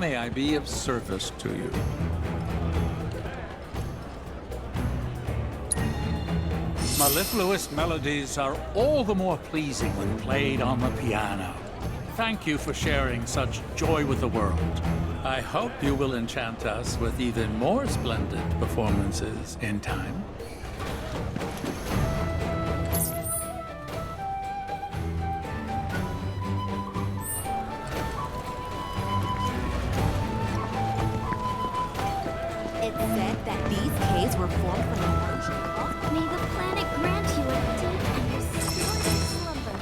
may I be of service to you? Mellifluous melodies are all the more pleasing when played on the piano. Thank you for sharing such joy with the world. I hope you will enchant us with even more splendid performances in time. It said that these caves were formed from a large rock. May the planet grant you a deep and restorative slumber.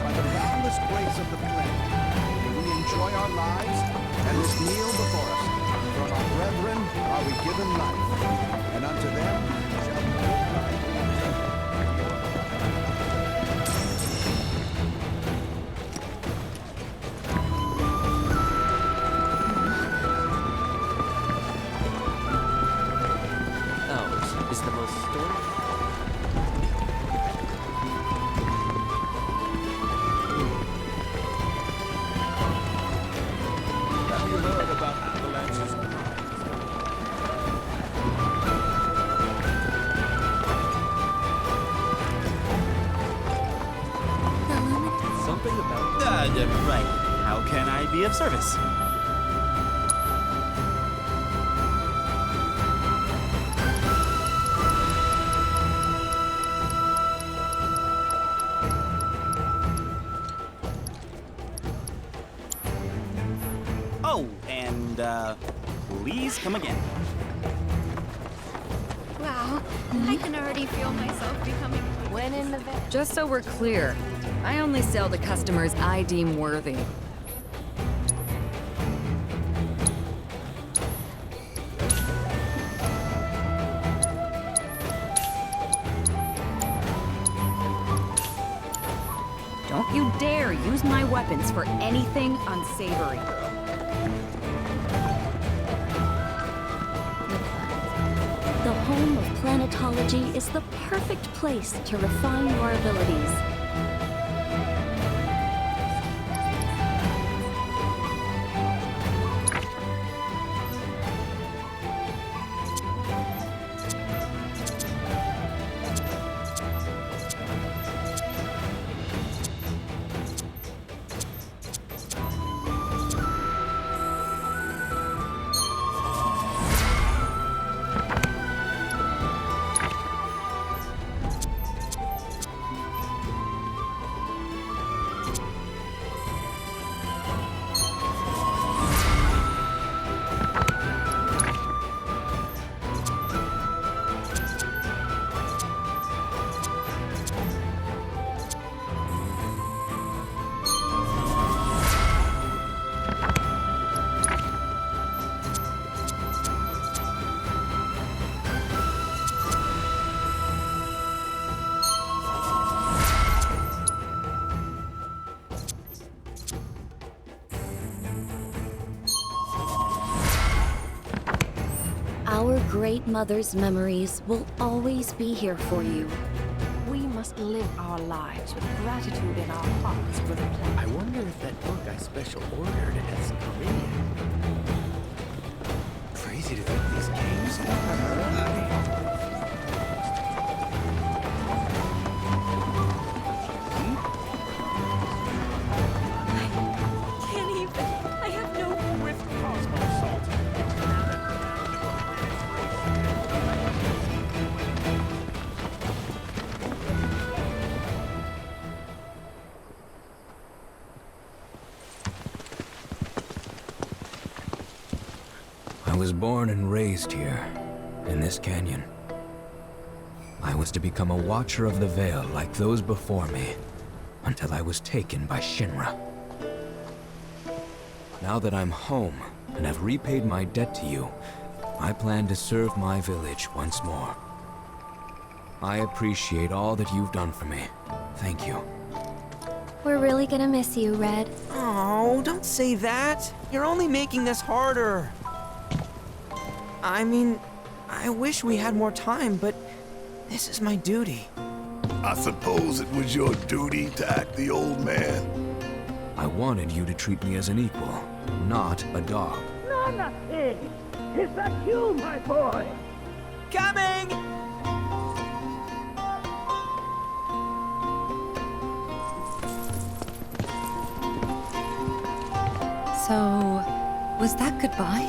By the boundless grace of the planet, may we enjoy our lives and this meal before us. From our brethren are we given life, and unto them shall we give life. Is the most story? Have you heard about avalanches? Something about... right. How can I be of service? Oh, and, please come again. Wow, I can already feel myself becoming when in the vet. Just so we're clear, I only sell to customers I deem worthy. Don't you dare use my weapons for anything unsavory. The home of planetology is the perfect place to refine your abilities. Our great mother's memories will always be here for you. We must live our lives with gratitude in our hearts for the planet. I wonder if that book I special ordered has come in yet. Crazy to think these games Can't even. I have no. With cosmos salt. I was born and raised here, in this canyon. I was to become a watcher of the Veil like those before me, until I was taken by Shinra. Now that I'm home and have repaid my debt to you, I plan to serve my village once more. I appreciate all that you've done for me. Thank you. We're really gonna miss you, Red. Oh, don't say that. You're only making this harder. I mean, I wish we had more time, but this is my duty. I suppose it was your duty to act the old man. I wanted you to treat me as an equal, not a dog. Not a pig! Is that you, my boy? Coming! So, was that goodbye?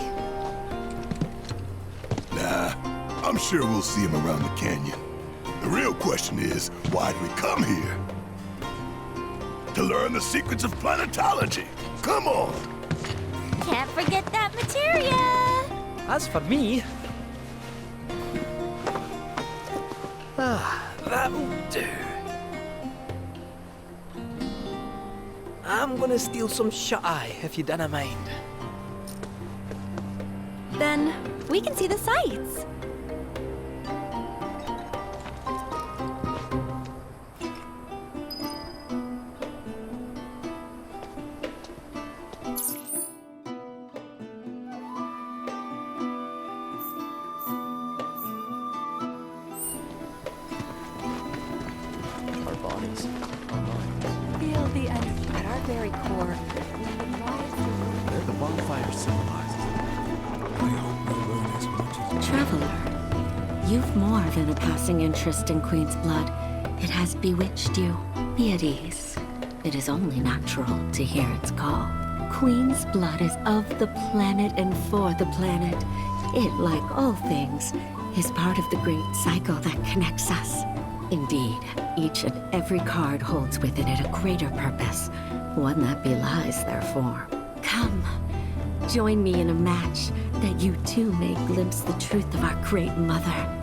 Nah, I'm sure we'll see him around the canyon. The real question is, why did we come here? To learn the secrets of planetology. Come on! Can't forget that materia! As for me... that'll do. I'm gonna steal some shut-eye, if you don't mind. Then we can see the sights. Our bodies, our minds. Feel the energy at our very core. We rise to They're the bonfire symbolizes. I hope we learn as much as Traveler, you've more than a passing interest in Queen's blood. It has bewitched you. Be at ease. It is only natural to hear its call. Queen's blood is of the planet and for the planet. It, like all things, is part of the great cycle that connects us. Indeed, each and every card holds within it a greater purpose, one that belies their form. Come, join me in a match that you too may glimpse the truth of our great mother.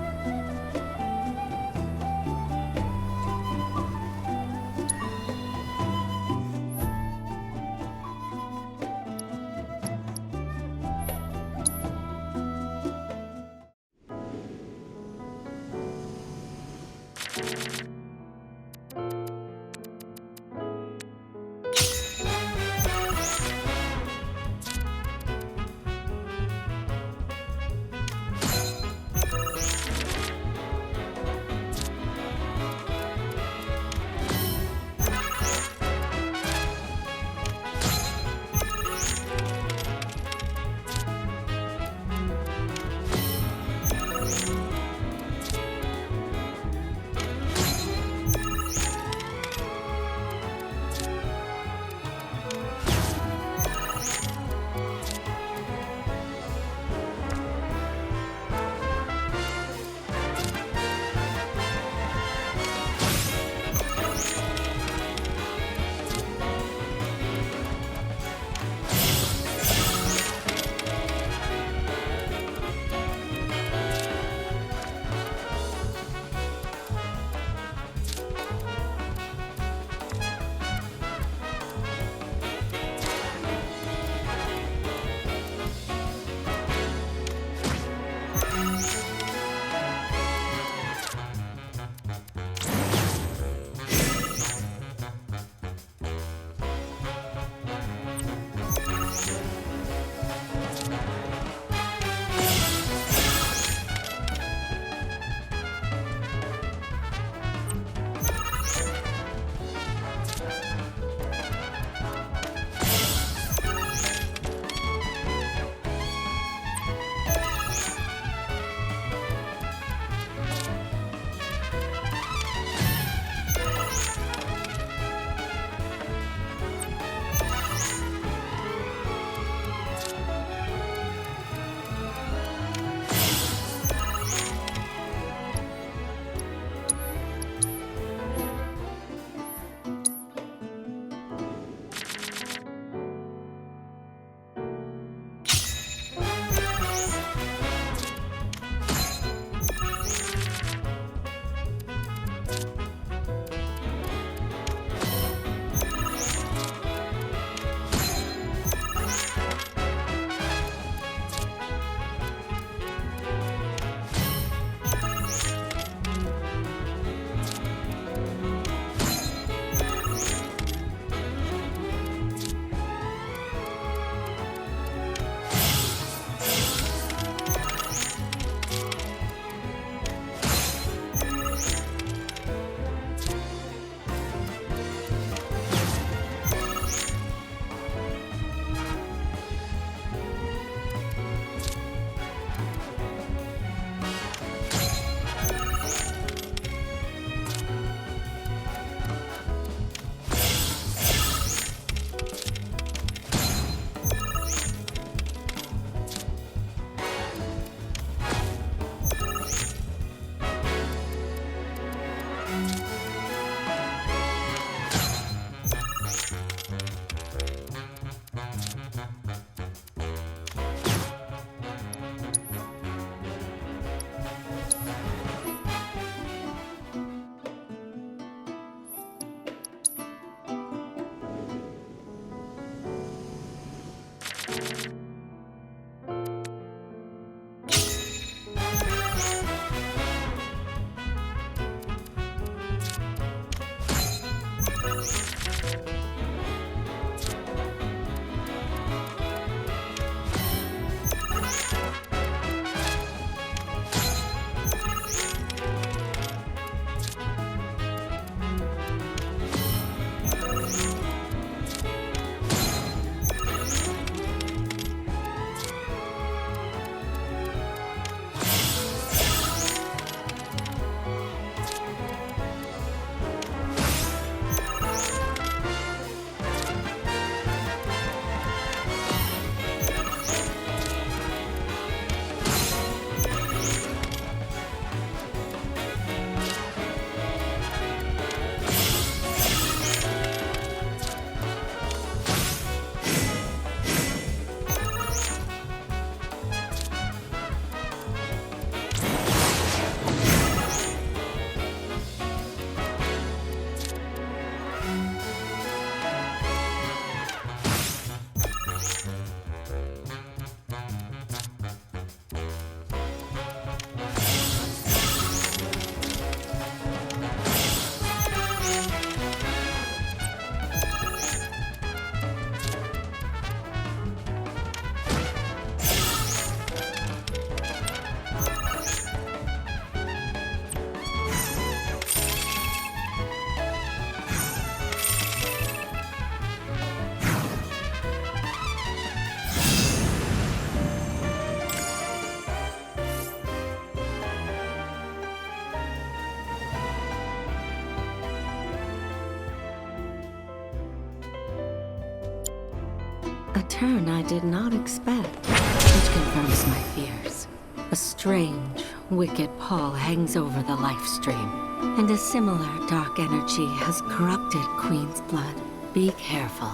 A turn I did not expect, which confirms my fears. A strange, wicked pall hangs over the life stream, and a similar dark energy has corrupted Queen's blood. Be careful.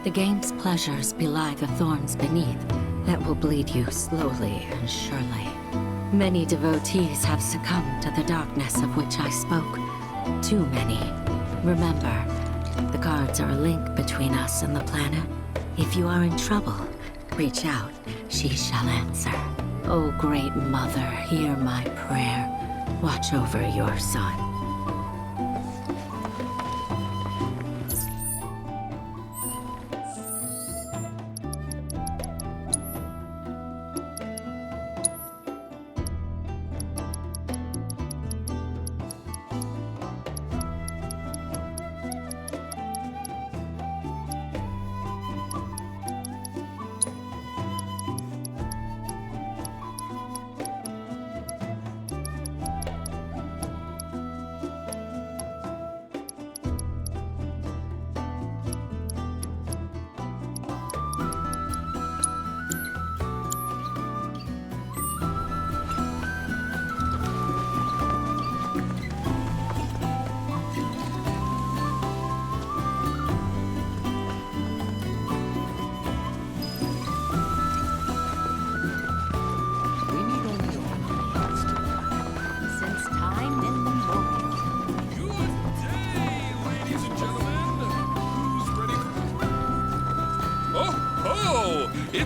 The game's pleasures belie the thorns beneath that will bleed you slowly and surely. Many devotees have succumbed to the darkness of which I spoke. Too many. Remember, the cards are a link between us and the planet. If you are in trouble, reach out. She shall answer. O great mother, hear my prayer. Watch over your son.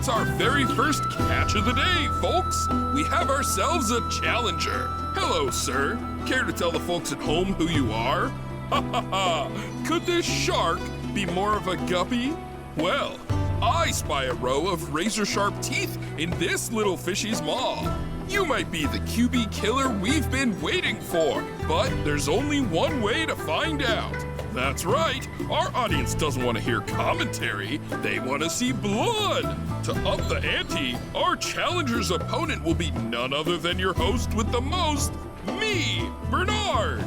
It's our very first catch of the day, folks. We have ourselves a challenger. Hello, sir. Care to tell the folks at home who you are? Ha ha ha! Could this shark be more of a guppy? Well, I spy a row of razor-sharp teeth in this little fishy's maw. You might be the QB killer we've been waiting for, but there's only one way to find out. That's right, our audience doesn't want to hear commentary, they want to see blood. To up the ante, our challenger's opponent will be none other than your host with the most, me, Bernard.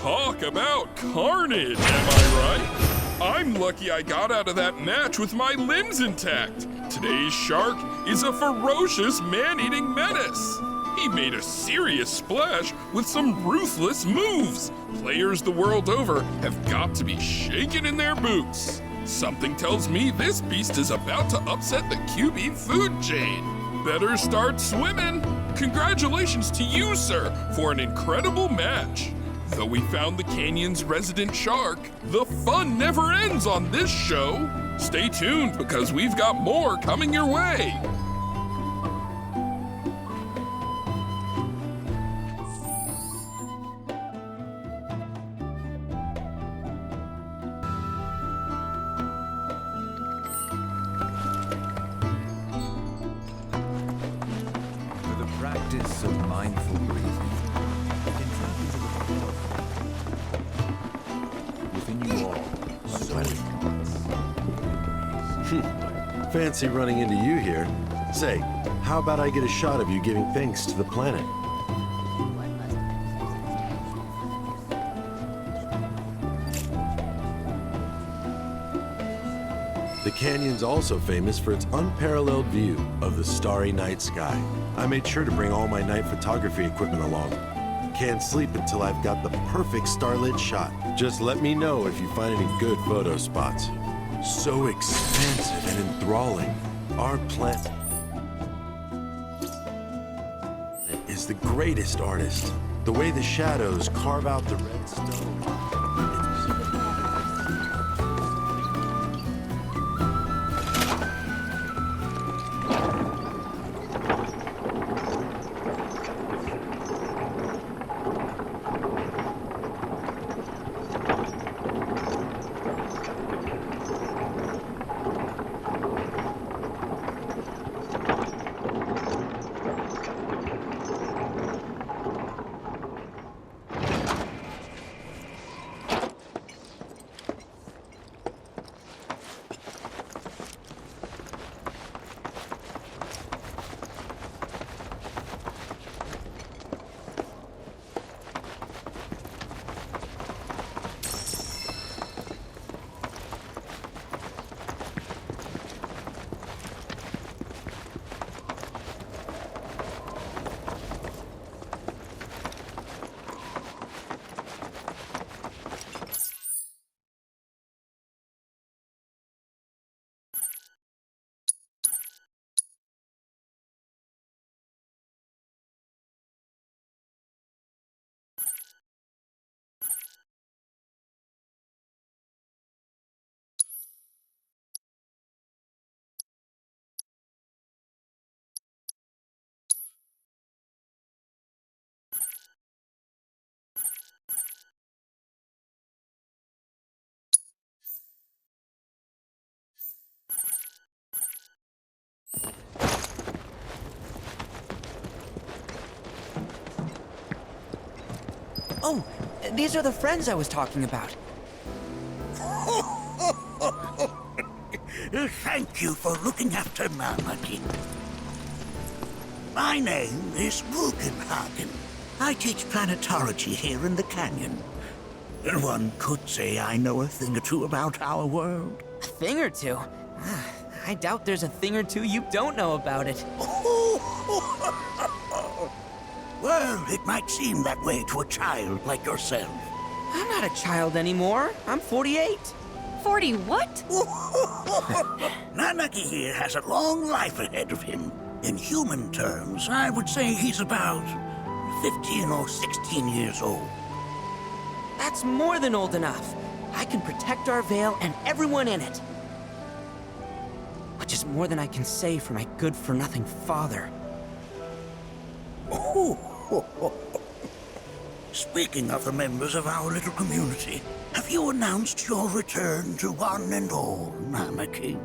Talk about carnage, am I right? I'm lucky I got out of that match with my limbs intact. Today's shark is a ferocious man-eating menace. He made a serious splash with some ruthless moves. Players the world over have got to be shaken in their boots. Something tells me this beast is about to upset the QB food chain. Better start swimming. Congratulations to you, sir, for an incredible match. Though we found the canyon's resident shark, the fun never ends on this show. Stay tuned because we've got more coming your way. For the practice of mindful breathing, you can tap into the within you all. Fancy running into you here. Say, how about I get a shot of you giving thanks to the planet? The canyon's also famous for its unparalleled view of the starry night sky. I made sure to bring all my night photography equipment along. Can't sleep until I've got the perfect starlit shot. Just let me know if you find any good photo spots. So expansive and enthralling. Our planet is the greatest artist. The way the shadows carve out the red stone. Oh, these are the friends I was talking about. Thank you for looking after Mama King. My name is Rugenhagen. I teach planetology here in the canyon. One could say I know a thing or two about our world. A thing or two? I doubt there's a thing or two you don't know about it. Well, it might seem that way to a child like yourself. I'm not a child anymore. I'm 48. 40 what? Nanaki here has a long life ahead of him. In human terms, I would say he's about 15 or 16 years old. That's more than old enough. I can protect our Vale and everyone in it. Which is more than I can say for my good-for-nothing father. Speaking of the members of our little community, have you announced your return to one and all, Namaki?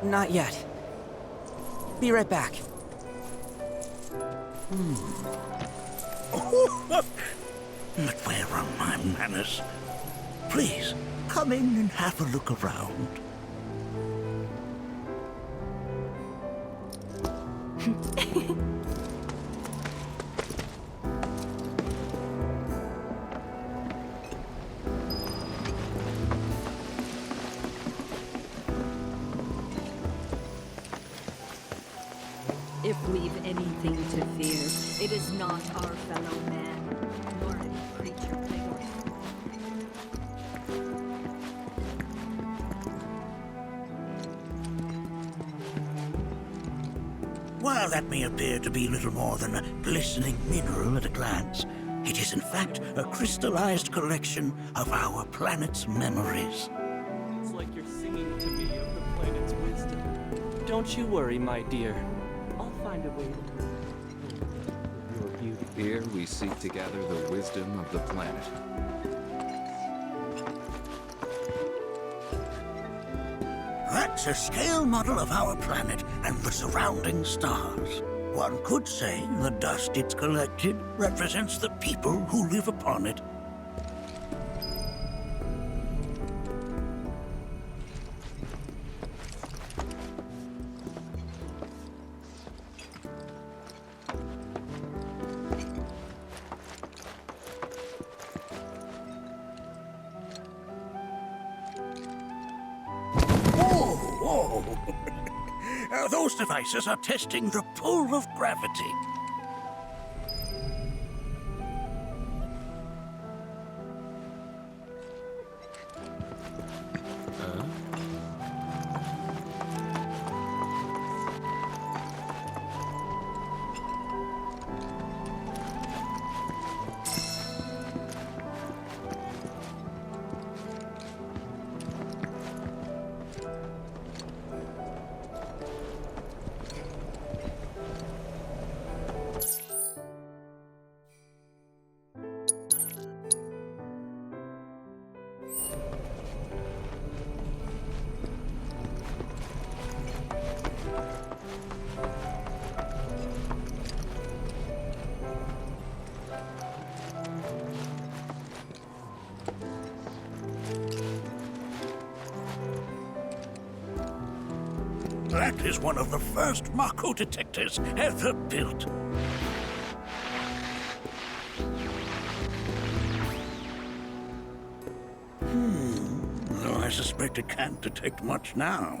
Not yet. Be right back. But where are my manners? Please, come in and have a look around. If we've anything to fear, it is not our fellow man, nor any creature bigger. While that may appear to be little more than a glistening mineral at a glance, it is in fact a crystallized collection of our planet's memories. It's like you're singing to me of the planet's wisdom. Don't you worry, my dear. I'll find a way to... your beauty. Here we seek to gather the wisdom of the planet. That's a scale model of our planet and the surrounding stars. One could say the dust it's collected represents the people who live upon it. Whoa! Those devices are testing the pull of gravity. That is one of the first Mako detectors ever built. Though I suspect it can't detect much now.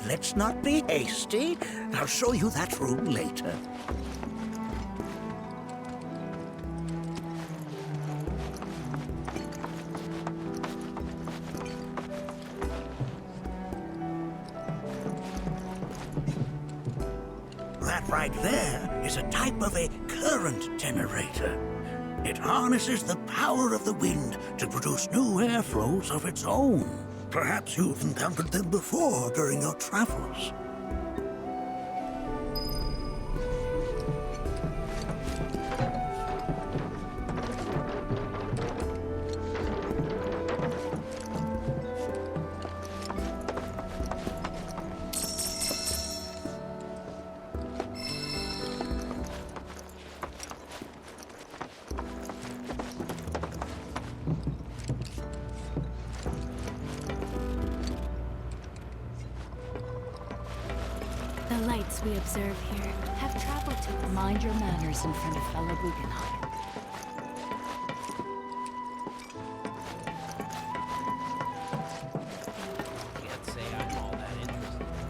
Let's not be hasty. I'll show you that room later. That right there is a type of a current generator. It harnesses the power of the wind to produce new airflows of its own. Perhaps you've encountered them before during your travels. The lights we observe here have traveled to us. Mind your manners in front of fellow Guggenheim. Can't say I'm all that interested.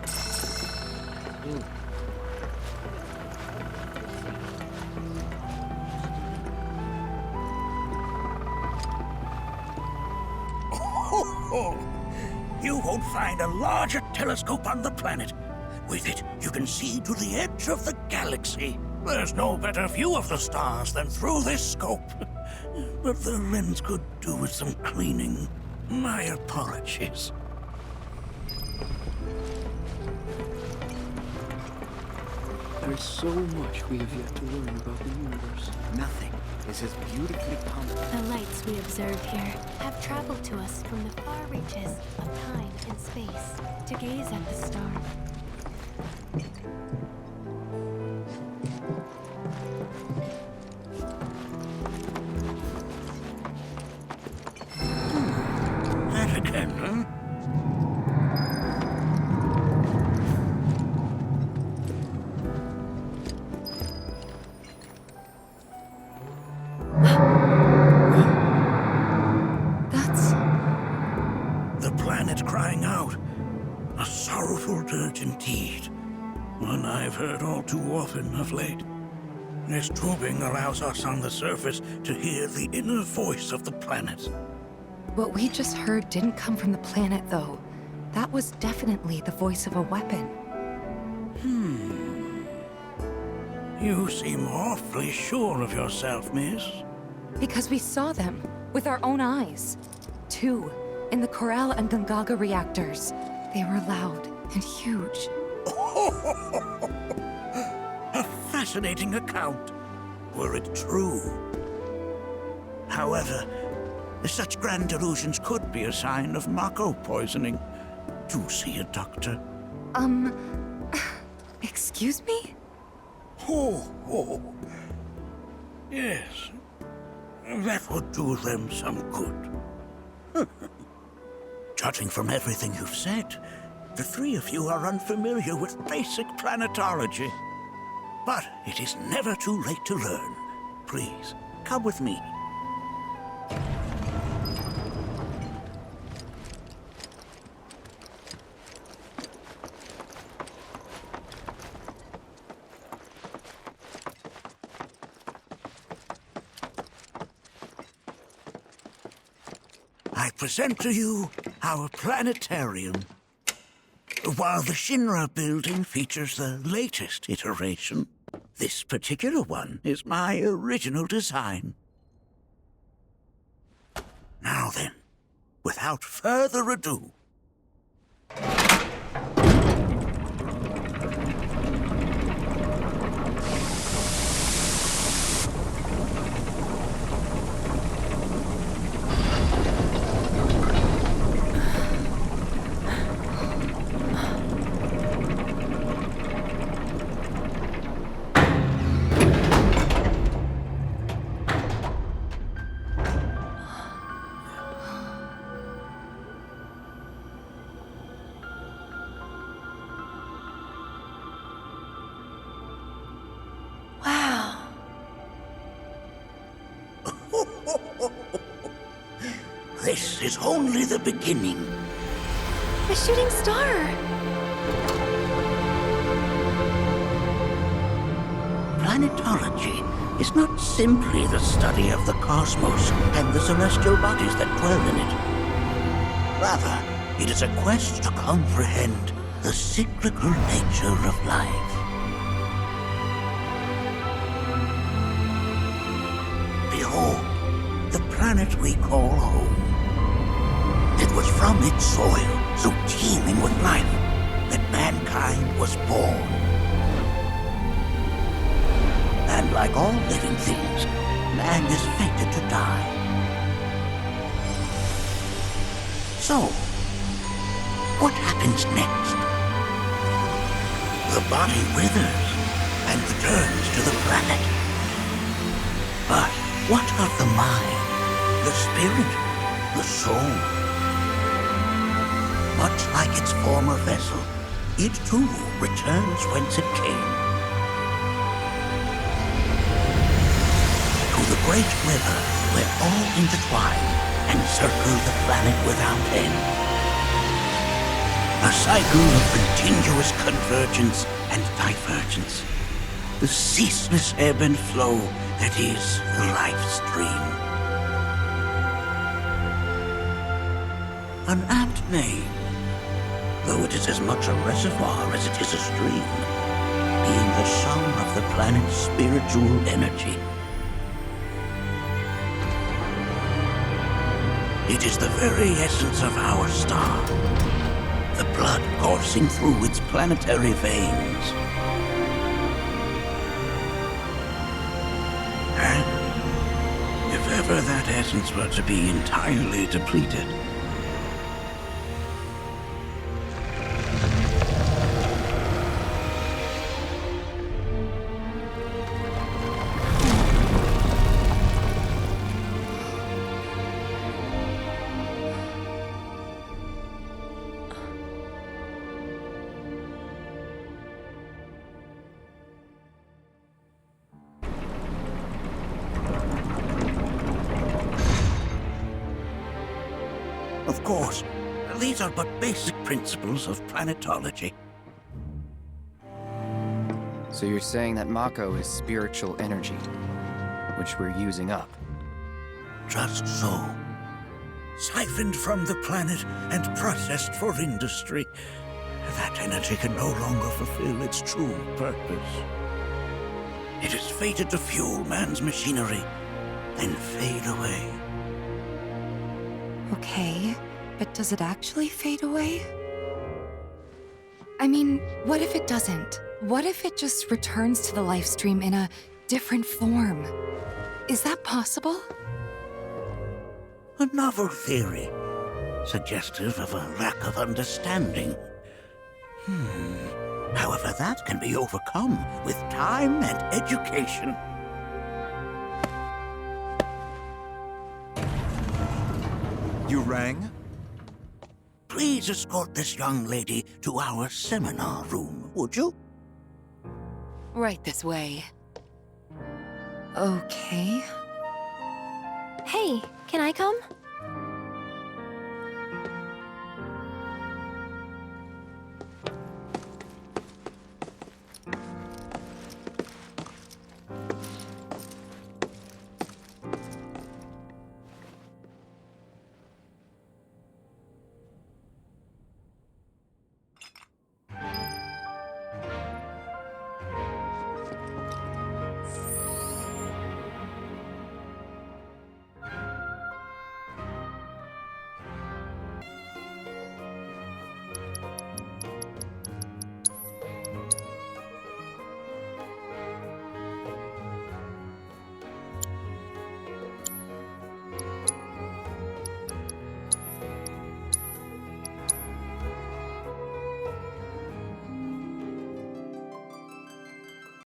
You won't find a larger telescope on the planet. With it, you can see to the edge of the galaxy. There's no better view of the stars than through this scope. But the lens could do with some cleaning. My apologies. There's so much we have yet to learn about the universe. Nothing is as beautifully complex. The lights we observe here have traveled to us from the far reaches of time and space to gaze at the stars. That again, huh? The planet crying out. A sorrowful dirge indeed. One I've heard all too often of late. This tubing allows us on the surface to hear the inner voice of the planet. What we just heard didn't come from the planet, though. That was definitely the voice of a weapon. You seem awfully sure of yourself, miss. Because we saw them, with our own eyes. 2, in the Corral and Gungaga reactors. They were loud and huge. A fascinating account, were it true. However, such grand delusions could be a sign of Mako poisoning. Do see a doctor. Excuse me? Oh. Yes. That would do them some good. Judging from everything you've said, the 3 of you are unfamiliar with basic planetology. But it is never too late to learn. Please, come with me. I present to you our planetarium. While the Shinra building features the latest iteration, this particular one is my original design. Now then, without further ado, this is only the beginning. A shooting star! Planetology is not simply the study of the cosmos and the celestial bodies that dwell in it. Rather, it is a quest to comprehend the cyclical nature of life. Behold, the planet we call home. It was from its soil, so teeming with life, that mankind was born. And like all living things, man is fated to die. So, what happens next? The body withers and returns to the planet. But what of the mind, the spirit, the soul? Much like its former vessel, it too returns whence it came. To the great river where all intertwine and circle the planet without end. A cycle of continuous convergence and divergence. The ceaseless ebb and flow that is the life stream. An apt name, though it is as much a reservoir as it is a stream, being the sum of the planet's spiritual energy. It is the very essence of our star, the blood coursing through its planetary veins. And if ever that essence were to be entirely depleted, of course, These are but basic principles of planetology. So you're saying that Mako is spiritual energy, which we're using up? Just so. Siphoned from the planet and processed for industry. That energy can no longer fulfill its true purpose. It is fated to fuel man's machinery, then fade away. Okay, but does it actually fade away? I mean, what if it doesn't? What if it just returns to the life stream in a different form? Is that possible? A novel theory, suggestive of a lack of understanding. However, that can be overcome with time and education. You rang? Please escort this young lady to our seminar room, would you? Right this way. Okay. Hey, can I come?